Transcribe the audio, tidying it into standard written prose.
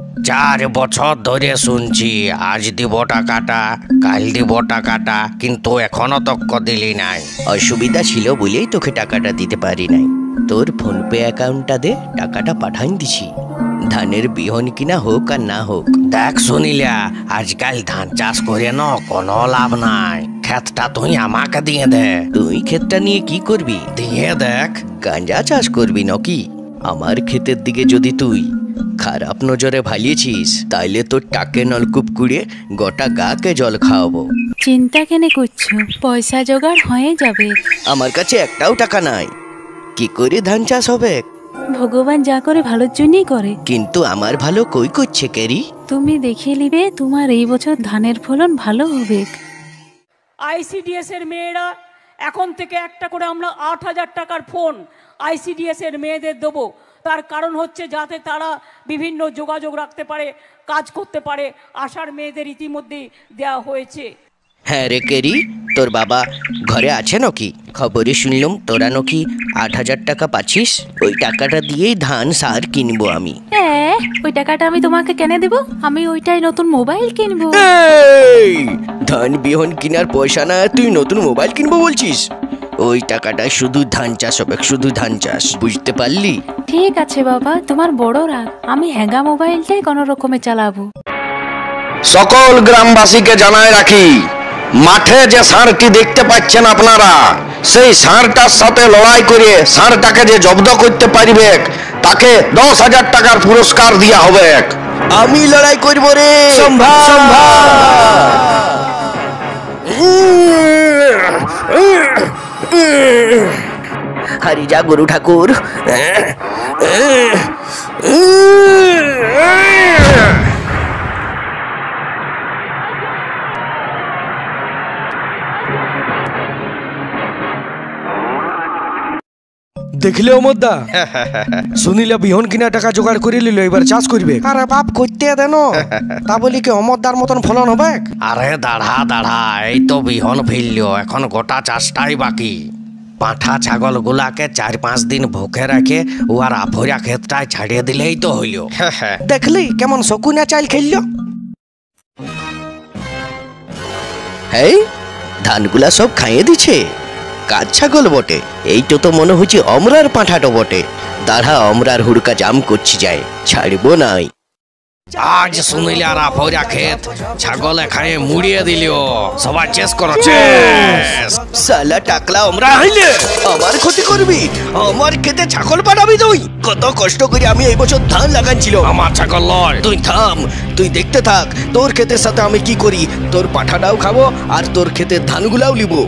4 বছর ধরে শুনছি আজ দিব টাকাটা, কাল দিব টাকাটা, কিন্তু এখনো তক্ক দিলি নাই। অসুবিধা ছিল বলেই তোকে টাকাটা দিতে পারি নাই। তোর ফোনপে অ্যাকাউন্টটা দে, টাকাটা পাঠাই দিছি। ধানের বিহন কিনা হোক আর না হোক। দেখ শুনিলা, আজকাল ধান চাষ করে ন কোনো লাভ নাই। ক্ষেতটা তুই আমাকে দিয়ে দে। তুই ক্ষেতটা নিয়ে কি করবি? দিয়ে দেখ। গাঁজা চাষ করবি নাকি? আমার ক্ষেতের দিকে যদি তুই খারাপ নজরে ভালিয়েছিস তাইলে তোর টাকে নলকূপ কুড়িয়ে গোটা গাকে জল খাওয়াবো। চিন্তা কেনে করছো? পয়সা জোগাড় হয়ে যাবে। আমার কাছে একটাও টাকা নাই, কি করে ধান চাষ হবে? ভগবান যা করে ভালোর জন্যই করে। কিন্তু আমার ভালো কই করছে কেরি? তুমি দেখে নিবে, তোমার এই বছর ধানের ফলন ভালো হবে। আইসিডিএস এর মেয়েরা এখন থেকে একটা করে আমরা 8,000 টাকার ফোন আইসিডিএস এর মেয়েদের দেবো। তার কারণ হচ্ছে যাতে তারা বিভিন্ন যোগাযোগ রাখতে পারে, কাজ করতে পারে। আশার মেয়েদের ইতিমধ্যেই দেওয়া হয়েছে। হ্যাঁ রে কেরি, তোর বাবা ঘরে আছে নাকি? খবরে শুনলাম তোরা নাকি 8,000 টাকা পাচ্ছিস। ওই টাকাটা দিয়েই ধান সার কিনবো আমি। ওই টাকাটা আমি তোমাকে কেন দেব? আমি ওইটাই নতুন মোবাইল কিনবো। ধান বিহন কেনার পয়সা না, তুই নতুন মোবাইল কিনবো বলছিস? ওই টাকাটা শুধু ধান চাষ হবে, শুধু ধান চাষ, বুঝতে পারলি? ঠিক আছে বাবা, তোমার বড় রাগ। আমি হ্যাঙ্গা মোবাইলটাই কোনো রকমে চালাবো। সকল গ্রামবাসীকে জানায় রাখি, মাঠে যে ষাঁড়টি দেখতে পাচ্ছেন আপনারা, সেই ষাঁড়টার সাথে লড়াই করে ষাঁড়টাকে যে জব্দ করতে পারবে তাকে 10,000 টাকার পুরস্কার দেওয়া হবে। আমি লড়াই করব রে। হারি যা গুরু ঠাকুর। দেখলে অমরদা, শুনিলে বিহন কিনা টাকা জোগাড় করে নিল, এবার চাষ করবে। আরে বাপ করতে দেন, তা বলি কি অমরদার মতন ফলন হবে? আরে দাঁড়া, এই তো বিহন ফেলল, এখন গোটা চাষটাই বাকি। পাঁঠা ছাগল গুলাকে 4-5 দিন ভুকে রেখে ওর আফরিয়া ক্ষেতটায় ছাড়িয়ে দিলেই তো হইল। দেখলি কেমন শকুনা চাল খেলল। এই ধানগুলা সব খাইয়ে দিছে। কাজ ছাগল বটে, এইটা তো মনে হচ্ছে অমরার পাঁঠাটো বটে। দাঁড়া, অমরার হুড়কা জাম করছি যায়, ছাড়বো নাই। আজ শুনিলে আর আফরিয়া ক্ষেত ছাগলে খাইয়ে মুড়িয়ে দিল। সবাই চেস করছে। সালা টাকলা অমরা হইলে আমার ক্ষতি করবি? আমার খেতে ছাগল পাঠাবি তুই? কত কষ্ট করে আমি এই বছর ধান লাগাচ্ছিল। আমার ছাগল লয়। তুই থাম, তুই দেখতে থাক তোর ক্ষেতের সাথে আমি কি করি। তোর পাঠাটাও খাবো আর তোর ক্ষেতের ধানগুলাও নিবো।